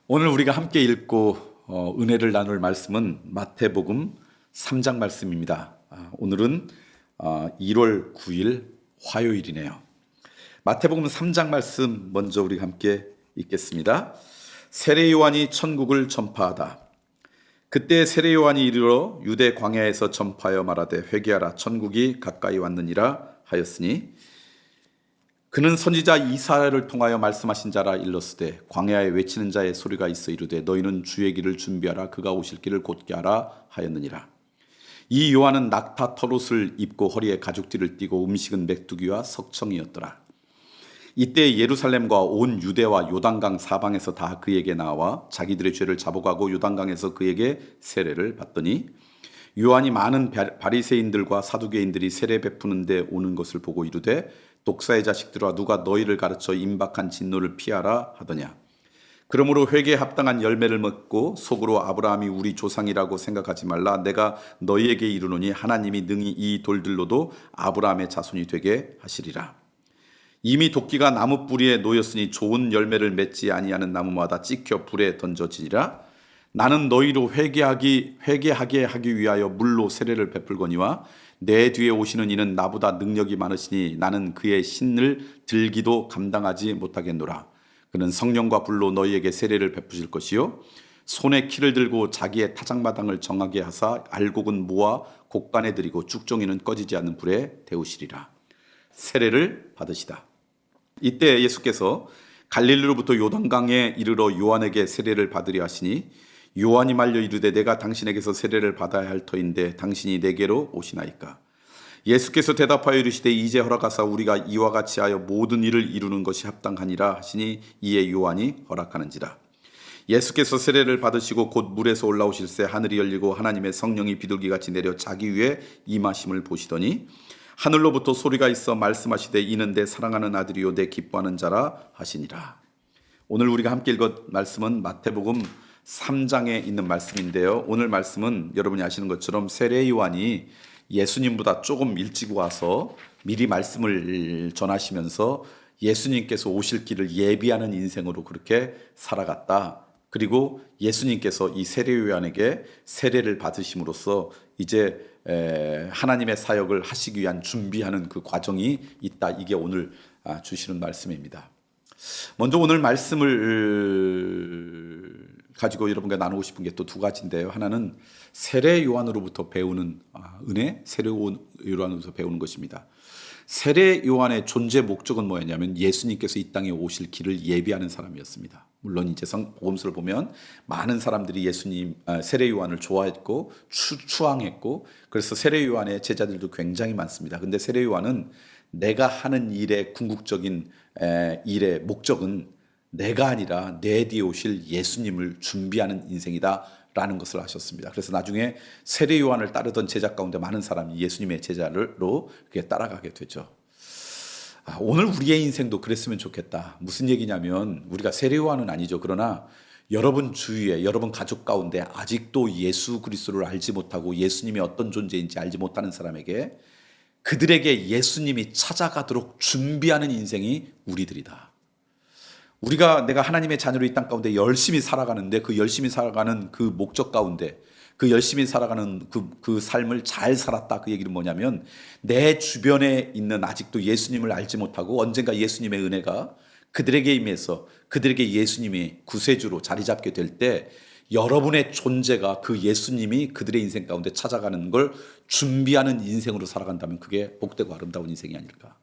오늘 우리가 함께 읽고 은혜를 나눌 말씀은 마태복음 3장 말씀입니다. 오늘은 1월 9일 화요일이네요. 마태복음 3장 말씀 먼저 우리 함께 읽겠습니다. 세례 요한이 천국을 전파하다. 그때 세례 요한이 이르러 유대 광야에서 전파하여 말하되 회개하라 천국이 가까이 왔느니라 하였으니 그는 선지자 이사야를 통하여 말씀하신 자라 일렀으되 광야에 외치는 자의 소리가 있어 이르되 너희는 주의 길을 준비하라 그가 오실 길을 곧게 하라 하였느니라. 이 요한은 낙타 털옷을 입고 허리에 가죽띠를 띠고 음식은 메뚜기와 석청이었더라. 이때 예루살렘과 온 유대와 요단강 사방에서 다 그에게 나와 자기들의 죄를 잡아가고 요단강에서 그에게 세례를 받더니 요한이 많은 바리새인들과 사두개인들이 세례 베푸는 데 오는 것을 보고 이르되 독사의 자식들아 누가 너희를 가르쳐 임박한 진노를 피하라 하더냐. 그러므로 회개에 합당한 열매를 맺고 속으로 아브라함이 우리 조상이라고 생각하지 말라. 내가 너희에게 이르노니 하나님이 능히 이 돌들로도 아브라함의 자손이 되게 하시리라. 이미 도끼가 나무 뿌리에 놓였으니 좋은 열매를 맺지 아니하는 나무마다 찍혀 불에 던져지리라. 나는 너희로 회개하게 하기 위하여 물로 세례를 베풀거니와 내 뒤에 오시는 이는 나보다 능력이 많으시니 나는 그의 신을 들기도 감당하지 못하겠노라. 그는 성령과 불로 너희에게 세례를 베푸실 것이요 손에 키를 들고 자기의 타작마당을 정하게 하사 알곡은 모아 곡간에 들이고 쭉종이는 꺼지지 않는 불에 데우시리라. 세례를 받으시다. 이때 예수께서 갈릴리로부터 요단강에 이르러 요한에게 세례를 받으려 하시니 요한이 말려 이르되 내가 당신에게서 세례를 받아야 할 터인데 당신이 내게로 오시나이까. 예수께서 대답하여 이르시되 이제 허락하사 우리가 이와 같이 하여 모든 일을 이루는 것이 합당하니라 하시니 이에 요한이 허락하는지라. 예수께서 세례를 받으시고 곧 물에서 올라오실새 하늘이 열리고 하나님의 성령이 비둘기같이 내려 자기 위에 임하심을 보시더니 하늘로부터 소리가 있어 말씀하시되 이는 내 사랑하는 아들이요 내 기뻐하는 자라 하시니라. 오늘 우리가 함께 읽은 말씀은 마태복음 3장에 있는 말씀인데요. 오늘 말씀은 여러분이 아시는 것처럼 세례 요한이 예수님보다 조금 일찍 와서 미리 말씀을 전하시면서 예수님께서 오실 길을 예비하는 인생으로 그렇게 살아갔다. 그리고 예수님께서 이 세례 요한에게 세례를 받으심으로써 이제 하나님의 사역을 하시기 위한 준비하는 그 과정이 있다. 이게 오늘 주시는 말씀입니다. 먼저 오늘 말씀을 가지고 여러분과 나누고 싶은 게 또 두 가지인데요. 하나는 세례 요한으로부터 배우는 은혜, 세례 요한으로부터 배우는 것입니다. 세례 요한의 존재 목적은 뭐였냐면 예수님께서 이 땅에 오실 길을 예비하는 사람이었습니다. 물론 이제 복음서를 보면 많은 사람들이 세례 요한을 좋아했고 추앙했고 그래서 세례 요한의 제자들도 굉장히 많습니다. 근데 세례 요한은 내가 하는 일의 궁극적인 일의 목적은 내가 아니라 내 뒤에 오실 예수님을 준비하는 인생이다라는 것을 하셨습니다. 그래서 나중에 세례 요한을 따르던 제자 가운데 많은 사람이 예수님의 제자로 그렇게 따라가게 되죠. 오늘 우리의 인생도 그랬으면 좋겠다. 무슨 얘기냐면 우리가 세례 요한은 아니죠. 그러나 여러분 주위에 여러분 가족 가운데 아직도 예수 그리스도를 알지 못하고 예수님이 어떤 존재인지 알지 못하는 사람에게 그들에게 예수님이 찾아가도록 준비하는 인생이 우리들이다. 내가 하나님의 자녀로 이 땅 가운데 열심히 살아가는데 그 열심히 살아가는 그 목적 가운데 그 열심히 살아가는 그 삶을 잘 살았다. 그 얘기는 뭐냐면 내 주변에 있는 아직도 예수님을 알지 못하고 언젠가 예수님의 은혜가 그들에게 임해서 그들에게 예수님이 구세주로 자리 잡게 될 때 여러분의 존재가 그 예수님이 그들의 인생 가운데 찾아가는 걸 준비하는 인생으로 살아간다면 그게 복되고 아름다운 인생이 아닐까.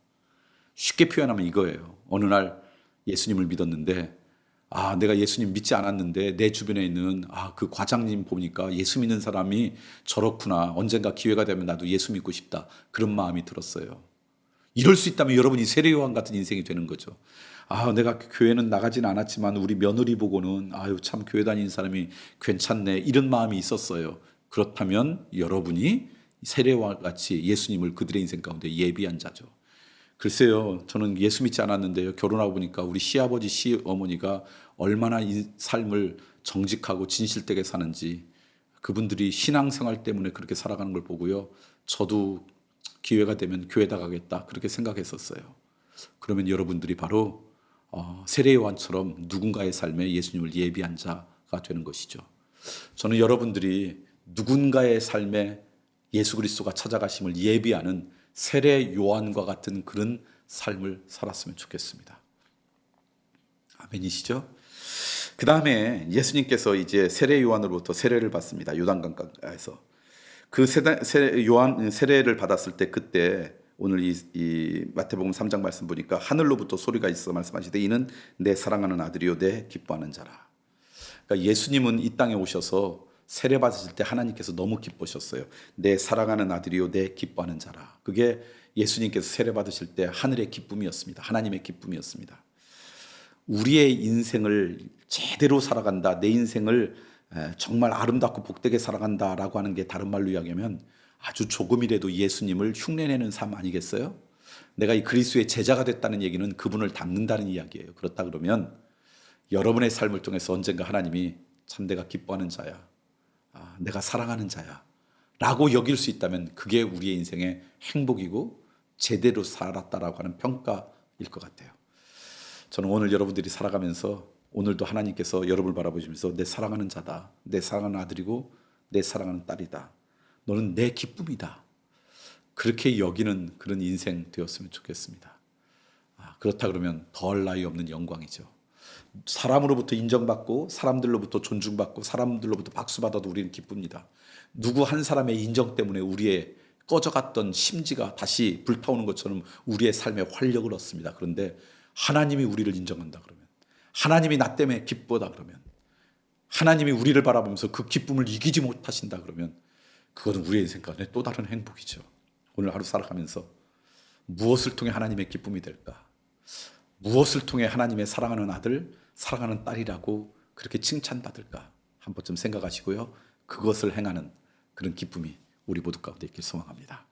쉽게 표현하면 이거예요. 어느 날 예수님을 믿었는데 내가 예수님 믿지 않았는데 내 주변에 있는 그 과장님 보니까 예수 믿는 사람이 저렇구나. 언젠가 기회가 되면 나도 예수 믿고 싶다. 그런 마음이 들었어요. 이럴 수 있다면 여러분이 세례 요한 같은 인생이 되는 거죠. 내가 교회는 나가진 않았지만 우리 며느리 보고는 참 교회 다니는 사람이 괜찮네. 이런 마음이 있었어요. 그렇다면 여러분이 세례와 같이 예수님을 그들의 인생 가운데 예비한 자죠. 글쎄요, 저는 예수 믿지 않았는데요. 결혼하고 보니까 우리 시아버지, 시어머니가 얼마나 이 삶을 정직하고 진실되게 사는지 그분들이 신앙생활 때문에 그렇게 살아가는 걸 보고요. 저도 기회가 되면 교회다 가겠다 그렇게 생각했었어요. 그러면 여러분들이 바로 세례 요한처럼 누군가의 삶에 예수님을 예비한 자가 되는 것이죠. 저는 여러분들이 누군가의 삶에 예수 그리스도가 찾아가심을 예비하는 세례 요한과 같은 그런 삶을 살았으면 좋겠습니다. 아멘이시죠? 그 다음에 예수님께서 이제 세례 요한으로부터 세례를 받습니다. 요단강가에서. 그 세례를 받았을 때 그때 오늘 이 마태복음 3장 말씀 보니까 하늘로부터 소리가 있어 말씀하시되 이는 내 사랑하는 아들이요 내 기뻐하는 자라. 그러니까 예수님은 이 땅에 오셔서 세례 받으실 때 하나님께서 너무 기쁘셨어요. 내 사랑하는 아들이요 내 기뻐하는 자라. 그게 예수님께서 세례 받으실 때 하늘의 기쁨이었습니다. 하나님의 기쁨이었습니다. 우리의 인생을 제대로 살아간다. 내 인생을 정말 아름답고 복되게 살아간다라고 하는 게 다른 말로 이야기하면 아주 조금이라도 예수님을 흉내내는 삶 아니겠어요? 내가 이 그리스도의 제자가 됐다는 얘기는 그분을 닮는다는 이야기예요. 그렇다 그러면 여러분의 삶을 통해서 언젠가 하나님이 참 내가 기뻐하는 자야. 내가 사랑하는 자야. 라고 여길 수 있다면 그게 우리의 인생의 행복이고 제대로 살았다라고 하는 평가일 것 같아요. 저는 오늘 여러분들이 살아가면서 오늘도 하나님께서 여러분을 바라보시면서 내 사랑하는 자다. 내 사랑하는 아들이고 내 사랑하는 딸이다. 너는 내 기쁨이다. 그렇게 여기는 그런 인생 되었으면 좋겠습니다. 그렇다 그러면 덜 나위 없는 영광이죠. 사람으로부터 인정받고 사람들로부터 존중받고 사람들로부터 박수받아도 우리는 기쁩니다. 누구 한 사람의 인정 때문에 우리의 꺼져갔던 심지가 다시 불타오는 것처럼 우리의 삶에 활력을 얻습니다. 그런데 하나님이 우리를 인정한다 그러면, 하나님이 나 때문에 기쁘다 그러면, 하나님이 우리를 바라보면서 그 기쁨을 이기지 못하신다 그러면 그것은 우리의 인생 가운데 또 다른 행복이죠. 오늘 하루 살아가면서 무엇을 통해 하나님의 기쁨이 될까? 무엇을 통해 하나님의 사랑하는 아들, 사랑하는 딸이라고 그렇게 칭찬받을까? 한 번쯤 생각하시고요. 그것을 행하는 그런 기쁨이 우리 모두 가운데 있길 소망합니다.